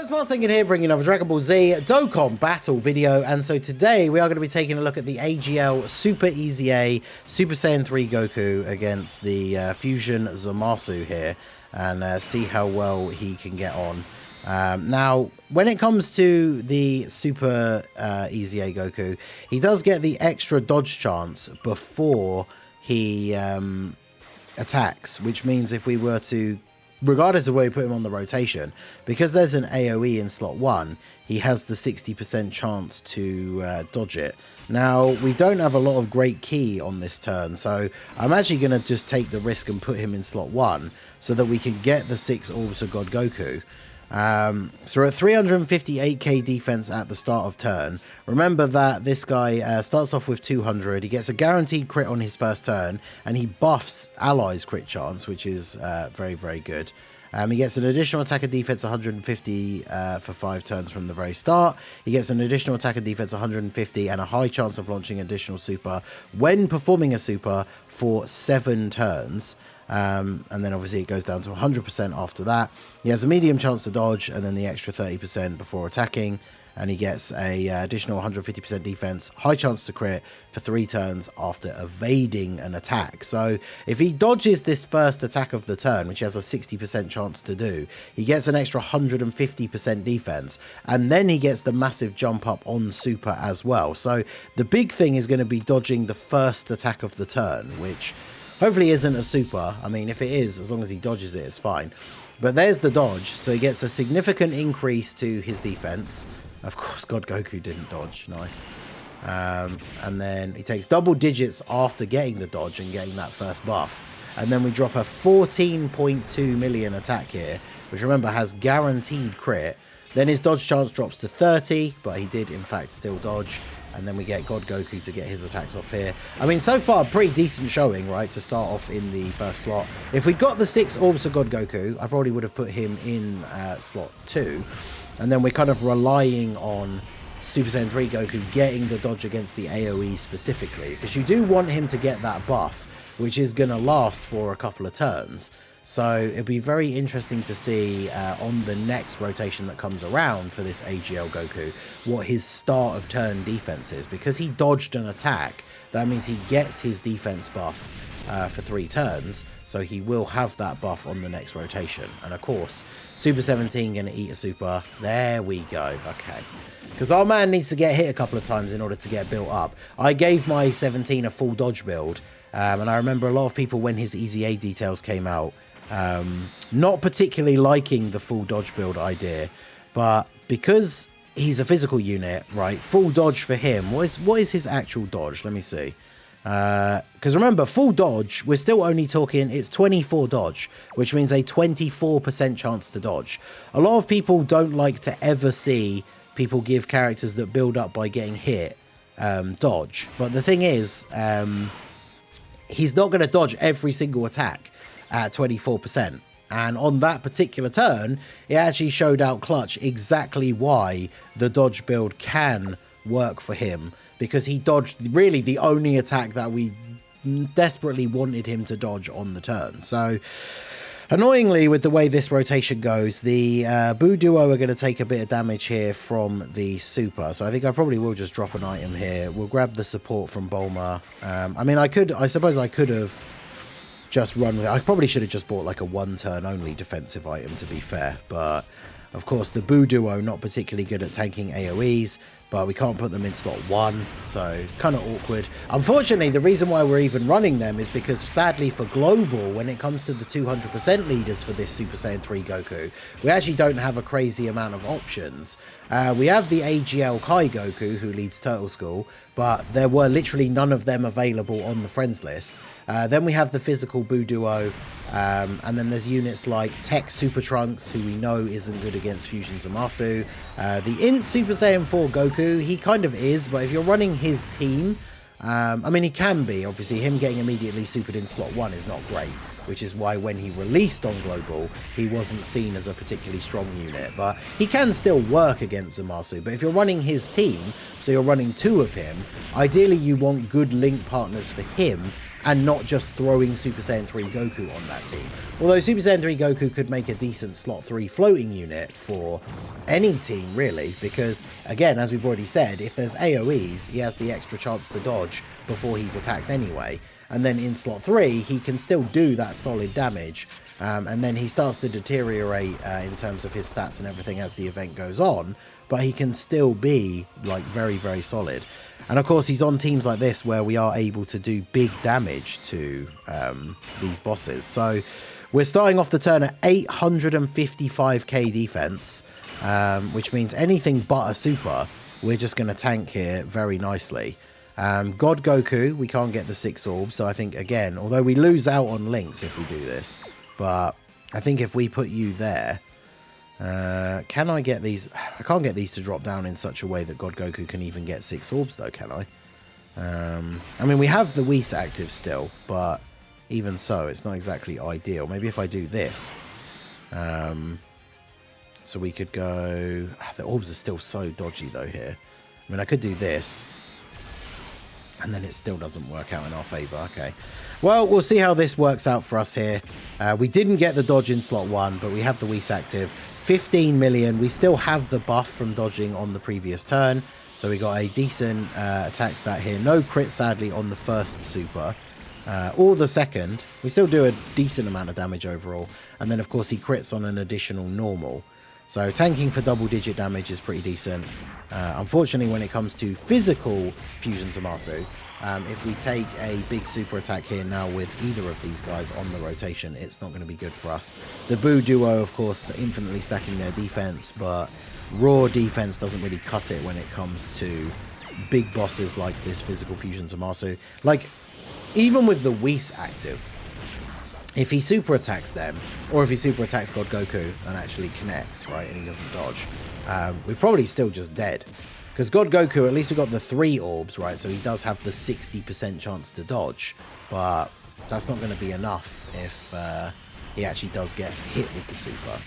Guys, Martin here bringing another Dragon Ball Z Dokkan battle video, and so today we are going to be taking a look at the AGL Super EZA Super Saiyan 3 Goku against the Fusion ZAMASU here, and see how well he can get on. Now, when it comes to the Super EZA Goku, he does get the extra dodge chance before he attacks, which means if we were to, regardless of where you put him on the rotation, because there's an AOE in slot 1, he has the 60% chance to dodge it. Now, we don't have a lot of great key on this turn, so I'm actually going to just take the risk and put him in slot 1 so that we can get the 6 Orbs of God Goku. So we're at 358k defense at the start of turn. Remember that this guy starts off with 200. He gets a guaranteed crit on his first turn, and he buffs allies crit chance, which is very, very good. He gets an additional attack and defense 150 for 5 turns from the very start. He gets an additional attack and defense 150 and a high chance of launching additional super when performing a super for 7 turns. And then obviously it goes down to 100% after that. He has a medium chance to dodge and then the extra 30% before attacking, and he gets a additional 150% defense, high chance to crit for 3 turns after evading an attack. So if he dodges this first attack of the turn, which he has a 60% chance to do, he gets an extra 150% defense, and then he gets the massive jump up on super as well. So the big thing is going to be dodging the first attack of the turn, which hopefully isn't a super. I mean, if it is, as long as he dodges it, it's fine. But there's the dodge, so he gets a significant increase to his defense. Of course, God Goku didn't dodge. Nice. And then he takes double digits after getting the dodge and getting that first buff. And then we drop a 14.2 million attack here, which remember has guaranteed crit. Then his dodge chance drops to 30, but he did in fact still dodge. And then we get God Goku to get his attacks off here. I mean, so far, pretty decent showing, right, to start off in the first slot. If we'd got the 6 Orbs of God Goku, I probably would have put him in slot 2. And then we're kind of relying on Super Saiyan 3 Goku getting the dodge against the AOE specifically, because you do want him to get that buff, which is going to last for a couple of turns. So it'll be very interesting to see on the next rotation that comes around for this AGL Goku what his start of turn defense is. Because he dodged an attack, that means he gets his defense buff for 3 turns, so he will have that buff on the next rotation. And of course, Super 17 going to eat a super. There we go. Okay. Because our man needs to get hit a couple of times in order to get built up. I gave my 17 a full dodge build, and I remember a lot of people when his EZA details came out, not particularly liking the full dodge build idea, but because he's a physical unit, right, full dodge for him, what is his actual dodge? Let me see. Because remember, full dodge, we're still only talking, it's 24 dodge, which means a 24% chance to dodge. A lot of people don't like to ever see people give characters that build up by getting hit dodge, but the thing is, he's not going to dodge every single attack at 24%. And on that particular turn, it actually showed out clutch exactly why the dodge build can work for him, because he dodged really the only attack that we desperately wanted him to dodge on the turn. So annoyingly, with the way this rotation goes, the Buu duo are going to take a bit of damage here from the super. So I think I probably will just drop an item here. We'll grab the support from Bulma. I mean, I suppose I could have just run with it. I probably should have just bought like a 1-turn only defensive item, to be fair. But of course, the Buu duo not particularly good at tanking AOEs, but we can't put them in slot 1, so it's kind of awkward. Unfortunately, the reason why we're even running them is because, sadly, for global, when it comes to the 200% leaders for this Super Saiyan 3 Goku, we actually don't have a crazy amount of options. We have the AGL Kai Goku, who leads Turtle School, but there were literally none of them available on the friends list. Then we have the physical Buu duo, and then there's units like Tech Super Trunks, who we know isn't good against Fusion ZAMASU. The Int Super Saiyan 4 Goku, he kind of is, but if you're running his team, I mean, he can be. Obviously, him getting immediately supered in slot 1 is not great, which is why when he released on Global, he wasn't seen as a particularly strong unit. But he can still work against ZAMASU. But if you're running his team, so you're running 2 of him, ideally you want good link partners for him and not just throwing Super Saiyan 3 Goku on that team. Although Super Saiyan 3 Goku could make a decent slot 3 floating unit for any team, really, because, again, as we've already said, if there's AOEs, he has the extra chance to dodge before he's attacked anyway. And then in slot 3, he can still do that solid damage. And then he starts to deteriorate in terms of his stats and everything as the event goes on, but he can still be like very, very solid. And of course, he's on teams like this where we are able to do big damage to these bosses. So we're starting off the turn at 855k defense, which means anything but a super, we're just going to tank here very nicely. God Goku, we can't get the 6 orbs, so I think, again, although we lose out on links if we do this, but I think if we put you there, can I get these? I can't get these to drop down in such a way that God Goku can even get 6 orbs, though, can I? I mean, we have the Whis active still, but even so, it's not exactly ideal. Maybe if I do this, so we could go... The orbs are still so dodgy, though, here. I mean, I could do this, and then it still doesn't work out in our favor. Okay. Well, we'll see how this works out for us here. We didn't get the dodge in slot 1, but we have the Whis active. 15 million. We still have the buff from dodging on the previous turn. So we got a decent attack stat here. No crit, sadly, on the first super. Or the second. We still do a decent amount of damage overall. And then, of course, he crits on an additional normal. So tanking for double-digit damage is pretty decent. Unfortunately, when it comes to physical fusion ZAMASU, if we take a big super attack here now with either of these guys on the rotation, it's not going to be good for us. The Buu duo, of course, they're infinitely stacking their defense, but raw defense doesn't really cut it when it comes to big bosses like this physical fusion ZAMASU. Like, even with the Whis active, if he super attacks them, or if he super attacks God Goku and actually connects, right, and he doesn't dodge, we're probably still just dead. Because God Goku, at least we got the 3 orbs, right, so he does have the 60% chance to dodge, but that's not going to be enough if he actually does get hit with the super.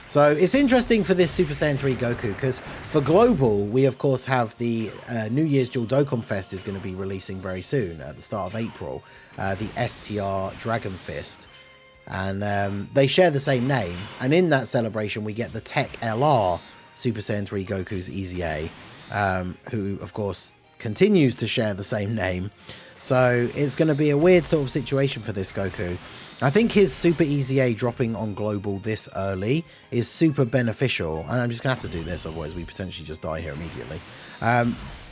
So it's interesting for this Super Saiyan 3 Goku, because for Global, we of course have the New Year's Duel Dokkan Fest is going to be releasing very soon, at the start of April, the STR Dragon Fist. And they share the same name, and in that celebration we get the Tech LR Super Saiyan 3 Goku's EZA, who of course continues to share the same name. So it's going to be a weird sort of situation for this Goku. I think his Super EZA dropping on Global this early is super beneficial, and I'm just going to have to do this, otherwise we potentially just die here immediately,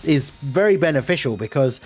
is very beneficial because,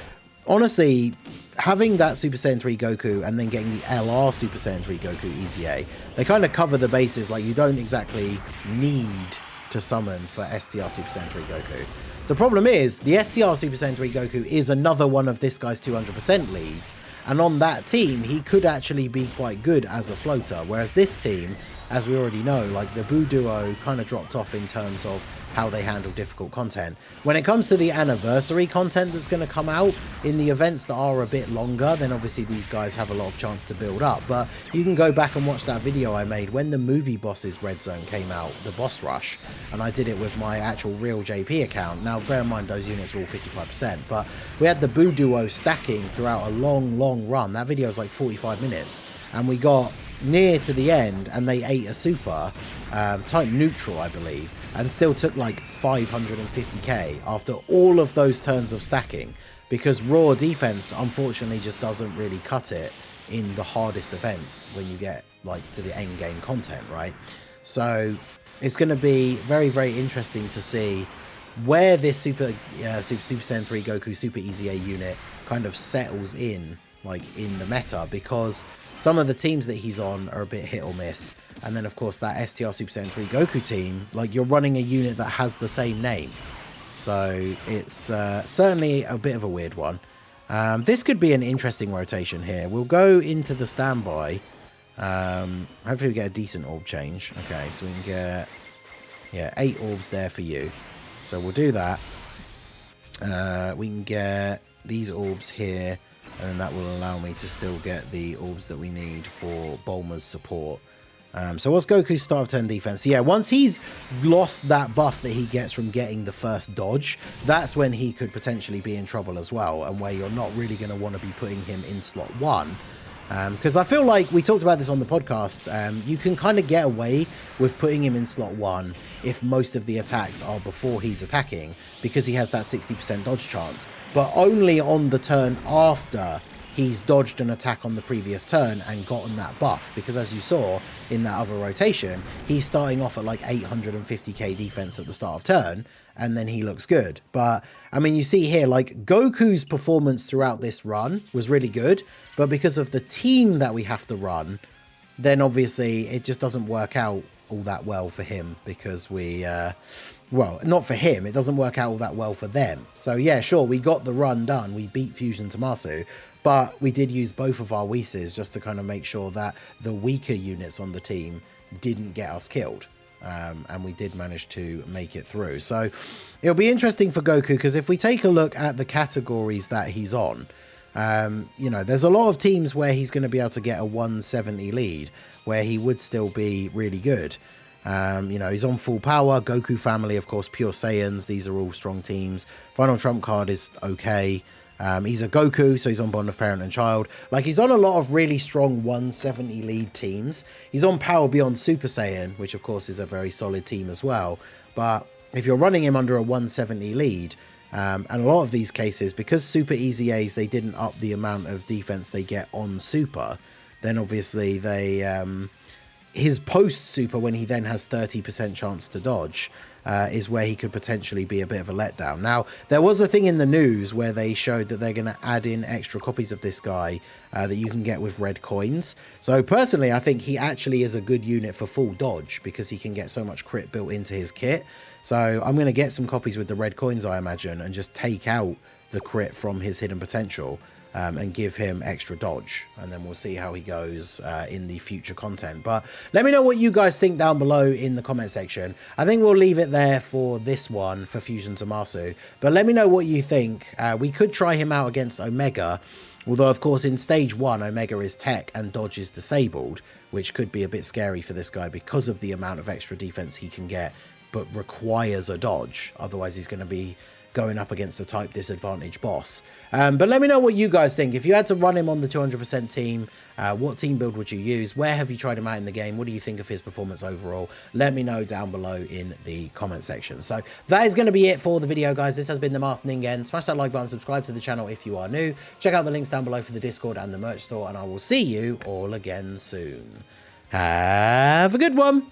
honestly, having that Super Saiyan 3 Goku and then getting the LR Super Saiyan 3 Goku EZA, they kind of cover the bases. Like, you don't exactly need to summon for STR Super Saiyan 3 Goku. The problem is, the STR Super Saiyan 3 Goku is another one of this guy's 200% leads, and on that team, he could actually be quite good as a floater, whereas this team, as we already know, like the Buu duo kind of dropped off in terms of how they handle difficult content. When it comes to the anniversary content that's going to come out in the events that are a bit longer, then obviously these guys have a lot of chance to build up. But you can go back and watch that video I made when the movie bosses Red Zone came out, the boss rush, and I did it with my actual real JP account. Now bear in mind those units are all 55%, but we had the Buu duo stacking throughout a long run. That video is like 45 minutes, and we got near to the end and they ate a super type neutral, I believe, and still took like 550k after all of those turns of stacking, because raw defense unfortunately just doesn't really cut it in the hardest events when you get like to the end game content, right? So it's going to be very interesting to see where this Super Saiyan 3 Goku Super EZA unit kind of settles in, like in the meta, because some of the teams that he's on are a bit hit or miss. And then, of course, that STR Super Saiyan 3 Goku team, like, you're running a unit that has the same name. So it's certainly a bit of a weird one. This could be an interesting rotation here. We'll go into the standby. Hopefully we get a decent orb change. Okay, so we can get, yeah, 8 orbs there for you. So we'll do that. We can get these orbs here, and then that will allow me to still get the orbs that we need for Bulma's support. So what's Goku's start of turn defense? Yeah, once he's lost that buff that he gets from getting the first dodge, that's when he could potentially be in trouble as well, and where you're not really going to want to be putting him in slot 1. Because I feel like we talked about this on the podcast, you can kind of get away with putting him in slot 1 if most of the attacks are before he's attacking, because he has that 60% dodge chance, but only on the turn after he's dodged an attack on the previous turn and gotten that buff, because as you saw in that other rotation, he's starting off at like 850k defense at the start of turn, and then he looks good. But I mean, you see here, like, Goku's performance throughout this run was really good, but because of the team that we have to run, then obviously it just doesn't work out all that well for him, because we well, not for him, it doesn't work out all that well for them. So yeah, sure, we got the run done, we beat Fusion ZAMASU, but we did use both of our Whis just to kind of make sure that the weaker units on the team didn't get us killed. And we did manage to make it through. So it'll be interesting for Goku, because if we take a look at the categories that he's on, you know, there's a lot of teams where he's going to be able to get a 170 lead, where he would still be really good. You know, he's on full power. Goku family, of course, pure Saiyans. These are all strong teams. Final trump card is okay. He's a Goku, so he's on Bond of Parent and Child. Like, he's on a lot of really strong 170 lead teams. He's on Power Beyond Super Saiyan, which of course is a very solid team as well. But if you're running him under a 170 lead, and a lot of these cases, because Super EZAs, they didn't up the amount of defense they get on Super, then obviously they... his post Super, when he then has 30% chance to dodge, is where he could potentially be a bit of a letdown. Now, there was a thing in the news where they showed that they're going to add in extra copies of this guy that you can get with red coins. So personally, I think he actually is a good unit for full dodge, because he can get so much crit built into his kit. So I'm going to get some copies with the red coins, I imagine, and just take out the crit from his hidden potential. And give him extra dodge, and then we'll see how he goes in the future content. But let me know what you guys think down below in the comment section. I think we'll leave it there for this one for Fusion ZAMASU, but let me know what you think. We could try him out against Omega, although of course in stage 1 Omega is tech and dodge is disabled, which could be a bit scary for this guy because of the amount of extra defense he can get, but requires a dodge. Otherwise he's going to be going up against a type disadvantage boss. But let me know what you guys think. If you had to run him on the 200% team, what team build would you use? Where have you tried him out in the game? What do you think of his performance overall? Let me know down below in the comment section. So that is going to be it for the video, guys. This has been the Masked Ningen. Smash that like button, subscribe to the channel if you are new. Check out the links down below for the Discord and the merch store, and I will see you all again soon. Have a good one.